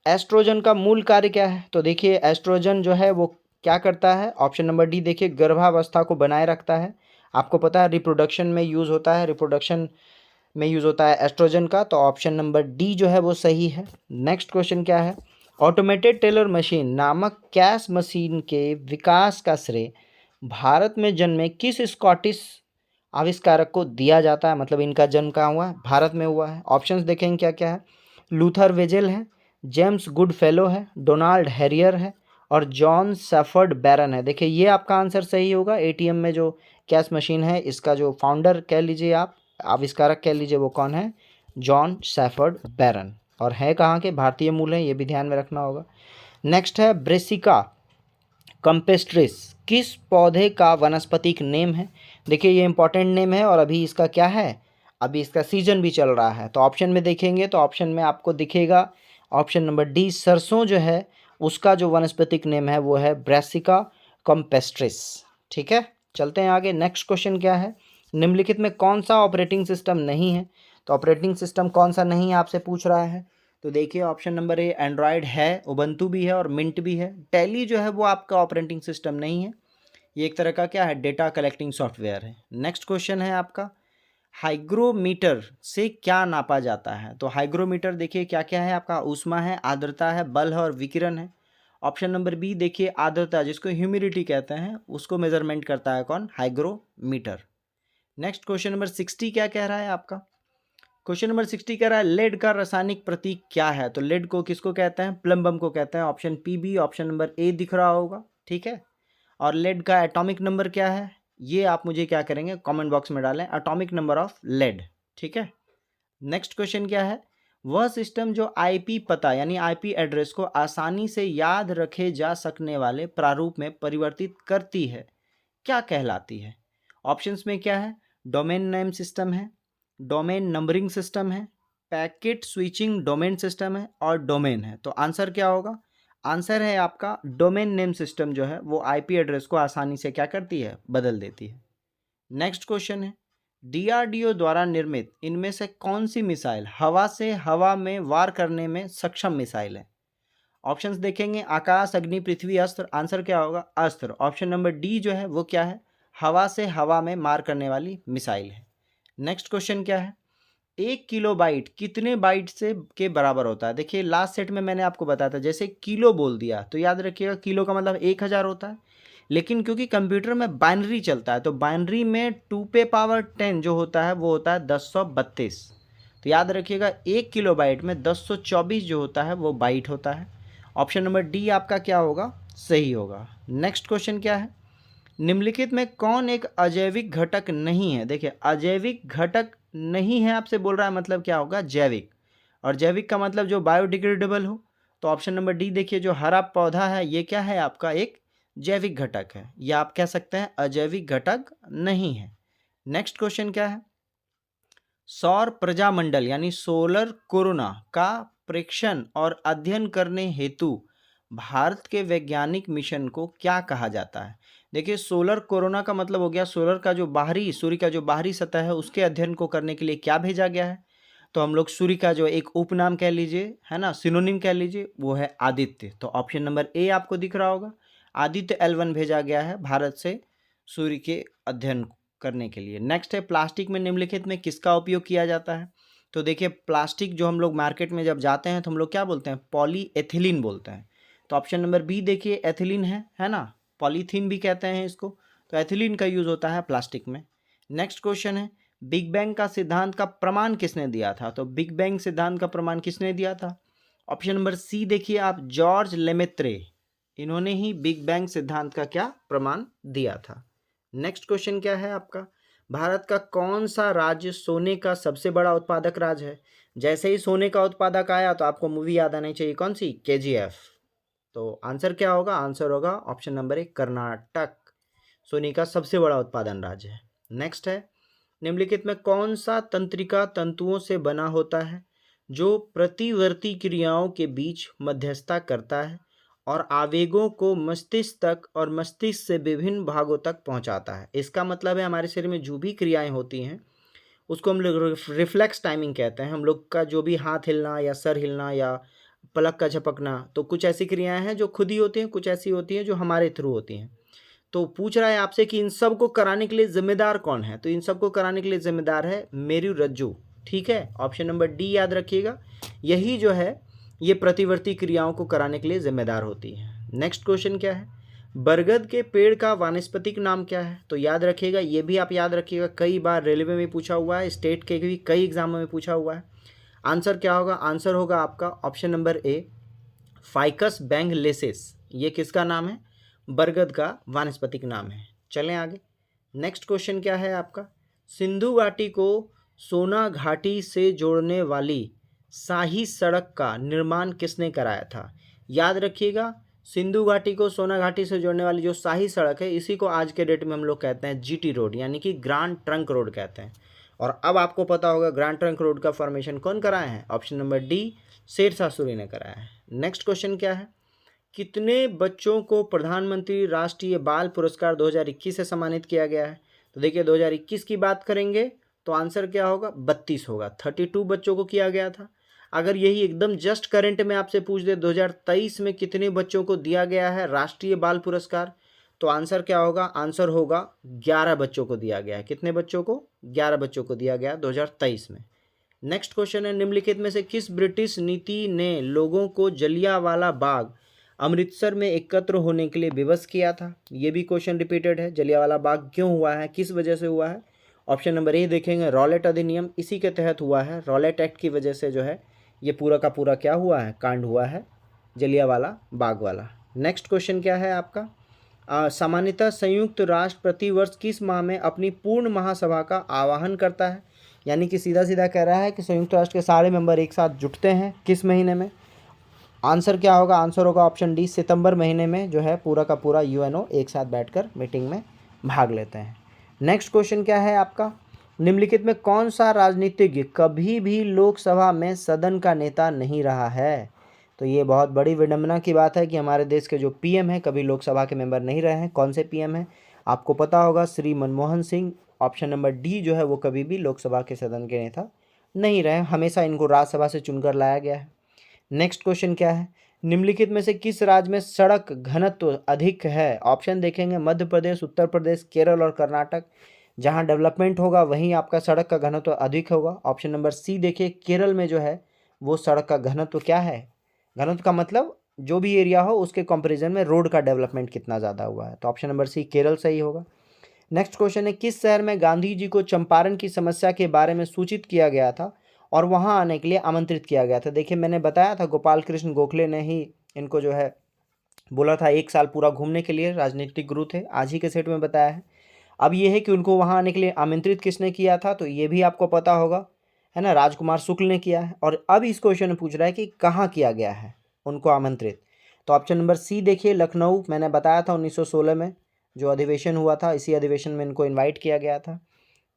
एस्ट्रोजन का मूल कार्य क्या है? तो देखिए एस्ट्रोजन जो है वो क्या करता है? ऑप्शन नंबर डी देखिए, गर्भावस्था को बनाए रखता है। आपको पता है रिप्रोडक्शन में यूज़ होता है, रिप्रोडक्शन में यूज़ होता है एस्ट्रोजन का, तो ऑप्शन नंबर डी जो है वो सही है। नेक्स्ट क्वेश्चन क्या है, ऑटोमेटेड टेलर मशीन नामक कैश मशीन के विकास का श्रेय भारत में जन्मे किस स्कॉटिश आविष्कारक को दिया जाता है? मतलब इनका जन्म कहाँ हुआ है? भारत में हुआ है। ऑप्शंस देखेंगे क्या क्या है, लूथर वेजेल है, जेम्स गुडफेलो है, डोनाल्ड हैरियर है और जॉन सैफर्ड बैरन है। देखिए ये आपका आंसर सही होगा। ATM में जो कैश मशीन है इसका जो फाउंडर कह लीजिए आप, आविष्कारक कह लीजिए, वो कौन है? जॉन सैफर्ड बैरन। और है कहाँ के? भारतीय मूल है, ये भी ध्यान में रखना होगा। नेक्स्ट है, ब्रेसिका कंपेस्ट्रिस किस पौधे का वानस्पतिक नेम है? देखिए ये इंपॉर्टेंट नेम है और अभी इसका क्या है, अभी इसका सीजन भी चल रहा है। तो ऑप्शन में देखेंगे तो ऑप्शन में आपको दिखेगा ऑप्शन नंबर डी, सरसों जो है उसका जो वनस्पतिक नेम है वो है ब्रेसिका कंपेस्ट्रिस। ठीक है, चलते हैं आगे। नेक्स्ट क्वेश्चन क्या है, निम्नलिखित में कौन सा ऑपरेटिंग सिस्टम नहीं है? तो ऑपरेटिंग सिस्टम कौन सा नहीं है आपसे पूछ रहा है। तो देखिए ऑप्शन नंबर ए एंड्रॉयड है, उबंटू भी है और मिंट भी है। टैली जो है वो आपका ऑपरेटिंग सिस्टम नहीं है, ये एक तरह का क्या है, डेटा कलेक्टिंग सॉफ्टवेयर है। नेक्स्ट क्वेश्चन है आपका, हाइग्रोमीटर से क्या नापा जाता है? तो हाइग्रोमीटर देखिए क्या क्या है आपका, ऊष्मा है, आर्द्रता है, बल है और विकिरण है। ऑप्शन नंबर बी देखिए, आर्द्रता जिसको ह्यूमिडिटी कहते हैं उसको मेजरमेंट करता है कौन? हाइग्रोमीटर। नेक्स्ट क्वेश्चन नंबर 60 क्या कह रहा है आपका, क्वेश्चन नंबर 60 कह रहा है लेड का रासायनिक प्रतीक क्या है? तो लेड को किसको कहते हैं? प्लम्बम को कहते हैं। ऑप्शन PB, ऑप्शन नंबर ए दिख रहा होगा, ठीक है। और लेड का एटॉमिक नंबर क्या है ये आप मुझे क्या करेंगे, कमेंट बॉक्स में डालें, एटॉमिक नंबर ऑफ लेड, ठीक है। नेक्स्ट क्वेश्चन क्या है, वह सिस्टम जो IP पता यानी IP एड्रेस को आसानी से याद रखे जा सकने वाले प्रारूप में परिवर्तित करती है क्या कहलाती है? ऑप्शंस में क्या है, डोमेन नेम सिस्टम है, डोमेन नंबरिंग सिस्टम है, पैकेट स्विचिंग डोमेन सिस्टम है और डोमेन है। तो आंसर क्या होगा, आंसर है आपका डोमेन नेम सिस्टम जो है वो IP एड्रेस को आसानी से क्या करती है, बदल देती है। नेक्स्ट क्वेश्चन है, DRDO द्वारा निर्मित इनमें से कौन सी मिसाइल हवा से हवा में वार करने में सक्षम मिसाइल है? ऑप्शंस देखेंगे, आकाश, अग्नि, पृथ्वी, अस्त्र। आंसर क्या होगा? अस्त्र। ऑप्शन नंबर डी जो है वो क्या है? हवा से हवा में मार करने वाली मिसाइल है। नेक्स्ट क्वेश्चन क्या है? 1 किलोबाइट कितने बाइट से के बराबर होता है? देखिए लास्ट सेट में मैंने आपको बताया था, जैसे किलो बोल दिया तो याद रखिएगा किलो का मतलब 1000 होता है, लेकिन क्योंकि कंप्यूटर में बाइनरी चलता है तो बाइनरी में 2 पे पावर 10 जो होता है वो होता है 1032। तो याद रखिएगा 1 किलोबाइट में 1024 जो होता है वो बाइट होता है। ऑप्शन नंबर डी आपका क्या होगा? सही होगा। नेक्स्ट क्वेश्चन क्या है? निम्नलिखित में कौन एक अजैविक घटक नहीं है? देखिए अजैविक घटक नहीं है आपसे बोल रहा है, मतलब क्या होगा? जैविक। और जैविक का मतलब जो बायोडिग्रेडेबल हो। तो ऑप्शन नंबर डी देखिए, जो हरा पौधा है ये क्या है आपका? एक जैविक घटक है, या आप कह सकते हैं अजैविक घटक नहीं है। नेक्स्ट क्वेश्चन क्या है? सौर प्रजामंडल यानी सोलर कोरोना का प्रेक्षण और अध्ययन करने हेतु भारत के वैज्ञानिक मिशन को क्या कहा जाता है? देखिए सोलर कोरोना का मतलब हो गया सोलर का जो बाहरी, सूर्य का जो बाहरी सतह है उसके अध्ययन को करने के लिए क्या भेजा गया है? तो हम लोग सूर्य का जो एक उपनाम कह लीजिए, है ना, सिनोनिम कह लीजिए, वो है आदित्य। तो ऑप्शन नंबर ए आपको दिख रहा होगा, आदित्य L1 भेजा गया है भारत से सूर्य के अध्ययन करने के लिए। नेक्स्ट है, प्लास्टिक में निम्नलिखित में किसका उपयोग किया जाता है? तो देखिए प्लास्टिक जो हम लोग मार्केट में जब जाते हैं तो हम लोग क्या बोलते हैं? पॉलीएथिलीन बोलते हैं। तो ऑप्शन नंबर बी देखिए एथिलीन है ना, पॉलीथीन भी कहते हैं इसको। तो एथिलीन का यूज़ होता है प्लास्टिक में। नेक्स्ट क्वेश्चन है, बिग बैंग का सिद्धांत का प्रमाण किसने दिया था? तो बिग बैंग सिद्धांत का प्रमाण किसने दिया था? ऑप्शन नंबर सी देखिए आप, जॉर्ज लेमेत्रे, इन्होंने ही बिग बैंग सिद्धांत का क्या प्रमाण दिया था। नेक्स्ट क्वेश्चन क्या है आपका? भारत का कौन सा राज्य सोने का सबसे बड़ा उत्पादक राज्य है? जैसे ही सोने का उत्पादक आया तो आपको मूवी याद आनी चाहिए, कौन सी? KGF। तो आंसर क्या होगा? आंसर होगा ऑप्शन नंबर ए, कर्नाटक सोने का सबसे बड़ा उत्पादन राज्य है। नेक्स्ट है, निम्नलिखित में कौन सा तंत्रिका तंतुओं से बना होता है जो प्रतिवर्ती क्रियाओं के बीच मध्यस्थता करता है और आवेगों को मस्तिष्क तक और मस्तिष्क से विभिन्न भागों तक पहुंचाता है? इसका मतलब है हमारे शरीर में जो भी क्रियाएं होती हैं उसको हम लोग रिफ्लेक्स टाइमिंग कहते हैं। हम लोग का जो भी हाथ हिलना या सर हिलना या पलक का झपकना, तो कुछ ऐसी क्रियाएं हैं जो खुद ही होती हैं, कुछ ऐसी होती हैं जो हमारे थ्रू होती हैं। तो पूछ रहा है आपसे कि इन सब को कराने के लिए जिम्मेदार कौन है? तो इन सब को कराने के लिए जिम्मेदार है मेरुरज्जु। ठीक है, ऑप्शन नंबर डी याद रखिएगा, यही जो है ये प्रतिवर्ती क्रियाओं को कराने के लिए जिम्मेदार होती है। नेक्स्ट क्वेश्चन क्या है? बरगद के पेड़ का वानस्पतिक नाम क्या है? तो याद रखिएगा, ये भी आप याद रखिएगा, कई बार रेलवे में पूछा हुआ है, स्टेट के भी कई एग्जामों में पूछा हुआ है। आंसर क्या होगा? आंसर होगा आपका ऑप्शन नंबर ए, फाइकस बैंगलेसिस। ये किसका नाम है? बरगद का वानस्पतिक नाम है। चलें आगे। नेक्स्ट क्वेश्चन क्या है आपका? सिंधु घाटी को सोना घाटी से जोड़ने वाली शाही सड़क का निर्माण किसने कराया था? याद रखिएगा, सिंधु घाटी को सोना घाटी से जोड़ने वाली जो शाही सड़क है इसी को आज के डेट में हम लोग कहते हैं GT रोड, यानी कि ग्रैंड ट्रंक रोड कहते हैं। और अब आपको पता होगा ग्रैंड ट्रंक रोड का फॉर्मेशन कौन कराया है? Option number D, Sher Shah Suri ने कराया है। नेक्स्ट क्वेश्चन क्या है? कितने बच्चों को प्रधानमंत्री राष्ट्रीय बाल पुरस्कार 2021 से सम्मानित किया गया है? तो देखिए 2021 की बात करेंगे तो आंसर क्या होगा? 32 होगा। 32 बच्चों को किया गया था। अगर यही एकदम जस्ट करंट में आपसे पूछ दे 2023 में कितने बच्चों को दिया गया है राष्ट्रीय बाल पुरस्कार, तो आंसर क्या होगा? आंसर होगा 11 बच्चों को दिया गया है। कितने बच्चों को? 11 बच्चों को दिया गया 2023 में। नेक्स्ट क्वेश्चन है, निम्नलिखित में से किस ब्रिटिश नीति ने लोगों को जलियांवाला बाग अमृतसर में एकत्र होने के लिए विवश किया था? ये भी क्वेश्चन रिपीटेड है, जलियांवाला बाग क्यों हुआ है, किस वजह से हुआ है? ऑप्शन नंबर ए देखेंगे, रॉलेट अधिनियम, इसी के तहत हुआ है। रॉलेट एक्ट की वजह से जो है ये पूरा का पूरा क्या हुआ है? कांड हुआ है जलियांवाला बाग वाला। नेक्स्ट क्वेश्चन क्या है आपका? सामान्यतः संयुक्त राष्ट्र प्रतिवर्ष किस माह में अपनी पूर्ण महासभा का आह्वान करता है? यानी कि सीधा सीधा कह रहा है कि संयुक्त राष्ट्र के सारे मेंबर एक साथ जुटते हैं किस महीने में? आंसर क्या होगा? आंसर होगा ऑप्शन डी, सितंबर महीने में जो है पूरा का पूरा UNO एक साथ बैठकर मीटिंग में भाग लेते हैं। नेक्स्ट क्वेश्चन क्या है आपका? निम्नलिखित में कौन सा राजनीतिज्ञ कभी भी लोकसभा में सदन का नेता नहीं रहा है? तो ये बहुत बड़ी विडंबना की बात है कि हमारे देश के जो PM हैं कभी लोकसभा के मेंबर नहीं रहे हैं। कौन से PM हैं? आपको पता होगा, Shri Manmohan Singh. Option number D जो है वो कभी भी लोकसभा के सदन के नेता नहीं रहे, हमेशा इनको राज्यसभा से चुनकर लाया गया है। नेक्स्ट क्वेश्चन क्या है? निम्नलिखित में से किस राज्य में सड़क घनत्व अधिक है? ऑप्शन देखेंगे मध्य प्रदेश, उत्तर प्रदेश, केरल और कर्नाटक। जहां डेवलपमेंट होगा वहीं आपका सड़क का घनत्व अधिक होगा। ऑप्शन नंबर सी देखिए, केरल में जो है वो सड़क का घनत्व क्या है? घनत्व का मतलब जो भी एरिया हो उसके कंपैरिजन में रोड का डेवलपमेंट कितना ज़्यादा हुआ है। तो ऑप्शन नंबर सी केरल सही होगा। नेक्स्ट क्वेश्चन है, किस शहर में गांधी जी को चंपारण की समस्या के बारे में सूचित किया गया था और वहां आने के लिए आमंत्रित किया गया था? देखिए मैंने बताया था गोपाल कृष्ण गोखले ने ही इनको जो है बोला था 1 साल पूरा घूमने के लिए, राजनीतिक गुरु थे, आज ही के सेट में बताया है। अब ये है कि उनको वहां आने के लिए आमंत्रित किसने किया था, तो ये भी आपको पता होगा, है ना, राजकुमार शुक्ल ने किया है। और अब इस क्वेश्चन में पूछ रहा है कि कहाँ किया गया है उनको आमंत्रित। तो ऑप्शन नंबर सी देखिए, लखनऊ। मैंने बताया था 1916 में जो अधिवेशन हुआ था, इसी अधिवेशन में इनको इन्वाइट किया गया था।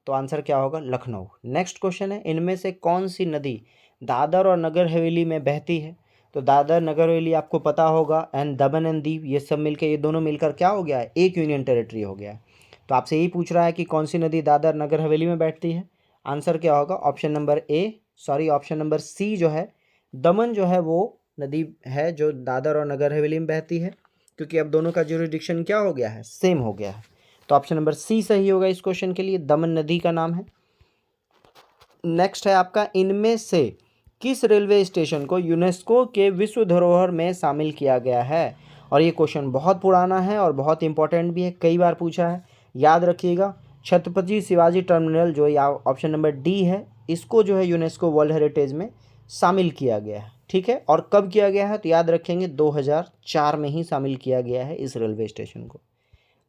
तो आंसर क्या होगा? लखनऊ। नेक्स्ट क्वेश्चन है, इनमें से कौन सी नदी दादर और नगर हवेली में बहती है? तो दादर नगर हवेली आपको पता होगा, एंड दमन एंड दीव, ये सब मिलकर, ये दोनों मिलकर क्या हो गया है? एक यूनियन टेरिटरी हो गया है। तो आपसे यही पूछ रहा है कि कौन सी नदी दादर नगर हवेली में बैठती है। आंसर क्या होगा? ऑप्शन नंबर सी जो है, दमन जो है वो नदी है जो दादर और नगर हवेली में बहती है, क्योंकि अब दोनों का ज्यूरिडिक्शन क्या हो गया है? सेम हो गया है। तो ऑप्शन नंबर सी सही होगा इस क्वेश्चन के लिए, दमन नदी का नाम है। नेक्स्ट है आपका, इनमें से किस रेलवे स्टेशन को यूनेस्को के विश्व धरोहर में शामिल किया गया है? और ये क्वेश्चन बहुत पुराना है और बहुत इंपॉर्टेंट भी है, कई बार पूछा है, याद रखिएगा। छत्रपति शिवाजी टर्मिनल जो या ऑप्शन नंबर डी है, इसको जो है यूनेस्को वर्ल्ड हेरिटेज में शामिल किया गया है। ठीक है, और कब किया गया है? तो याद रखेंगे 2004 में ही शामिल किया गया है इस रेलवे स्टेशन को।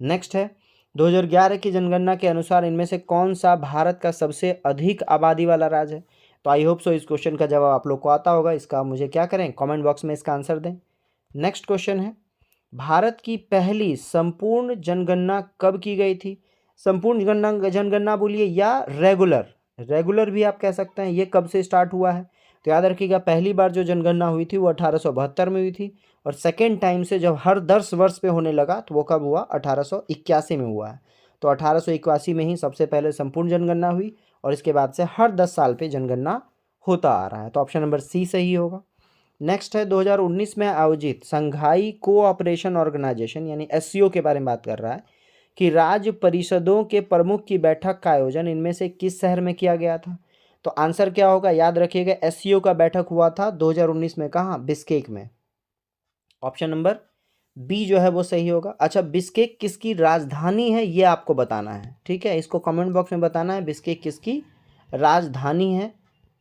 नेक्स्ट है, 2011 की जनगणना के अनुसार इनमें से कौन सा भारत का सबसे अधिक आबादी वाला राज्य है? तो आई होप सो इस क्वेश्चन का जवाब आप लोग को आता होगा। इसका मुझे क्या करें, कमेंट बॉक्स में इसका आंसर दें। नेक्स्ट क्वेश्चन है, भारत की पहली संपूर्ण जनगणना कब की गई थी? संपूर्ण जनगणना बोलिए या रेगुलर, रेगुलर भी आप कह सकते हैं, ये कब से स्टार्ट हुआ है? तो याद रखिएगा, पहली बार जो जनगणना हुई थी वो 1872 में हुई थी, और सेकेंड टाइम से जब हर 10 वर्ष पे होने लगा तो वो कब हुआ? 1881 में हुआ है। तो 1881 में ही सबसे पहले संपूर्ण जनगणना हुई, और इसके बाद से हर 10 साल पे जनगणना होता आ रहा है। तो ऑप्शन नंबर सी सही होगा। नेक्स्ट है, 2019 में आयोजित संघाई कोऑपरेशन ऑर्गेनाइजेशन यानी एससीओ के बारे में बात कर रहा है कि राज्य परिषदों के प्रमुख की बैठक का आयोजन इनमें से किस शहर में किया गया था? तो आंसर क्या होगा? याद रखिएगा, एससीओ का बैठक हुआ था 2019 में, कहाँ? बिश्केक में। ऑप्शन नंबर बी जो है वो सही होगा। अच्छा, बिश्केक किसकी राजधानी है ये आपको बताना है, ठीक है, इसको कमेंट बॉक्स में बताना है बिश्केक किसकी राजधानी है।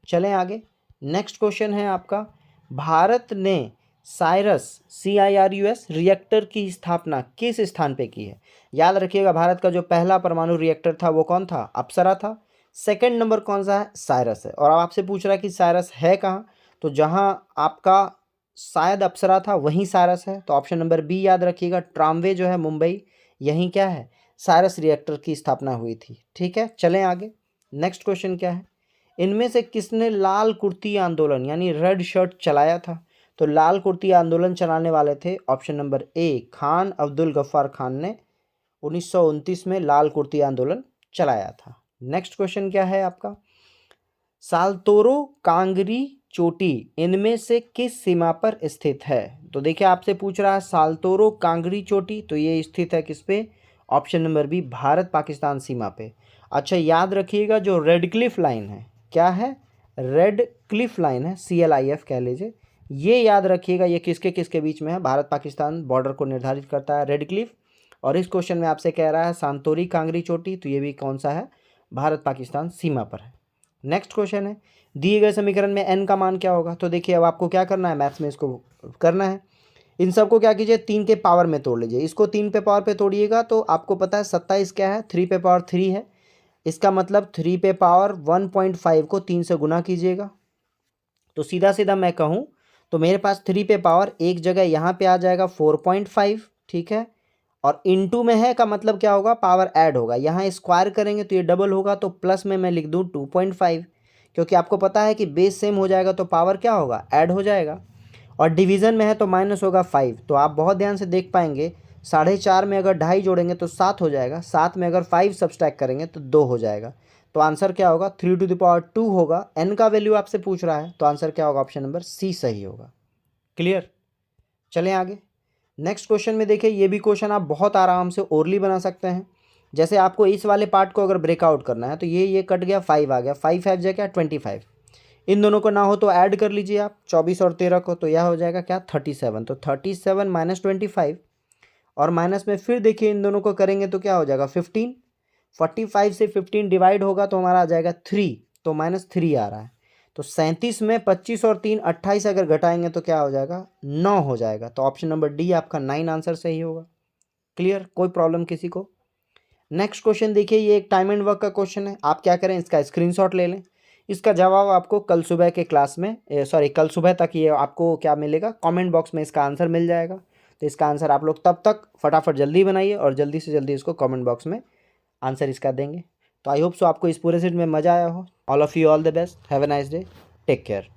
चलें आगे। नेक्स्ट क्वेश्चन है आपका, भारत ने साइरस CIRUS रिएक्टर की स्थापना किस स्थान पे की है? याद रखिएगा, भारत का जो पहला परमाणु रिएक्टर था वो कौन था? अप्सरा था। सेकंड नंबर कौन सा है? साइरस है। और अब आपसे पूछ रहा है कि साइरस है कहाँ? तो जहाँ आपका शायद अप्सरा था वहीं साइरस है। तो ऑप्शन नंबर बी याद रखिएगा, ट्रामवे जो है मुंबई, यहीं क्या है? साइरस रिएक्टर की स्थापना हुई थी। ठीक है, चलें आगे। नेक्स्ट क्वेश्चन क्या है, इनमें से किसने लाल कुर्ती आंदोलन यानी रेड शर्ट चलाया था? तो लाल कुर्ती आंदोलन चलाने वाले थे option number A, Khan Abdul Ghaffar Khan ने 1929 में लाल कुर्ती आंदोलन चलाया था। नेक्स्ट क्वेश्चन क्या है आपका, सालतोरो कांगरी चोटी इनमें से किस सीमा पर स्थित है? तो देखिए आपसे पूछ रहा है सालतोरो कांगरी चोटी, तो ये स्थित है किस पे? Option number B, Bharat Pakistan सीमा पे। अच्छा, याद रखिएगा जो रेड क्लिफ लाइन है, क्या है? रेड क्लिफ लाइन है, CLIF कह लीजिए, ये याद रखिएगा, ये किसके किसके बीच में है? भारत पाकिस्तान बॉर्डर को निर्धारित करता है रेड क्लिफ। और इस क्वेश्चन में आपसे कह रहा है सांतोरी कांगरी चोटी, तो ये भी कौन सा है? भारत पाकिस्तान सीमा पर है। नेक्स्ट क्वेश्चन है, दिए गए समीकरण में n का मान क्या होगा? तो देखिए अब आपको क्या करना है, मैथ्स में इसको करना है, इन सबको क्या कीजिए, 3 के पावर में तोड़ लीजिए। इसको 3 पे पावर पे तोड़िएगा तो आपको पता है 27 क्या है? 3 पे पावर 3 है। इसका मतलब 3 पे पावर 1.5 को 3 से गुना कीजिएगा। तो सीधा सीधा मैं कहूँ तो मेरे पास 3 पे पावर एक जगह यहाँ पे आ जाएगा 4.5, ठीक है, और इनटू में है का मतलब क्या होगा? पावर ऐड होगा। यहाँ स्क्वायर करेंगे तो ये डबल होगा, तो प्लस में मैं लिख दूँ 2.5, क्योंकि आपको पता है कि बेस सेम हो जाएगा तो पावर क्या होगा? ऐड हो जाएगा। और डिवीज़न में है तो माइनस होगा 5। तो आप बहुत ध्यान से देख पाएंगे, 4.5 में अगर 2.5 जोड़ेंगे तो 7 हो जाएगा, 7 में अगर 5 सब्सट्रैक्ट करेंगे तो 2 हो जाएगा। तो आंसर क्या होगा? 3 टू द पावर 2 होगा। n का वैल्यू आपसे पूछ रहा है, तो आंसर क्या होगा? ऑप्शन नंबर सी सही होगा। क्लियर? चलें आगे। नेक्स्ट क्वेश्चन में देखिए, ये भी क्वेश्चन आप बहुत आराम से ओरली बना सकते हैं। जैसे आपको इस वाले पार्ट को अगर ब्रेकआउट करना है तो ये कट गया, 5 आ गया, 5 5 जा क्या 25। इन दोनों को ना हो तो ऐड कर लीजिए आप 24 और 13 को, तो यह हो जाएगा क्या 37। तो 37 माइनस 25 और माइनस में फिर देखिए इन दोनों को करेंगे तो क्या हो जाएगा 15। 45 से 15 डिवाइड होगा तो हमारा आ जाएगा 3, तो -3 आ रहा है। तो 37 में 25 और 3 28 अगर घटाएंगे तो क्या हो जाएगा 9 हो जाएगा। तो ऑप्शन नंबर डी आपका 9 आंसर सही होगा। क्लियर, कोई प्रॉब्लम किसी को? नेक्स्ट क्वेश्चन देखिए, ये एक टाइम एंड वर्क का क्वेश्चन है। आप क्या करें, इसका स्क्रीनशॉट ले लें। इसका जवाब आपको कल सुबह के क्लास में कल सुबह तक ये आपको क्या मिलेगा, कमेंट बॉक्स में इसका आंसर मिल जाएगा। तो इसका आंसर आप लोग तब तक फटाफट जल्दी बनाइए और जल्दी से जल्दी इसको कमेंट बॉक्स में आंसर इसका देंगे। तो आई होप सो आपको इस पूरे सेट में मज़ा आया हो। All of you all the best, have a nice day, take care.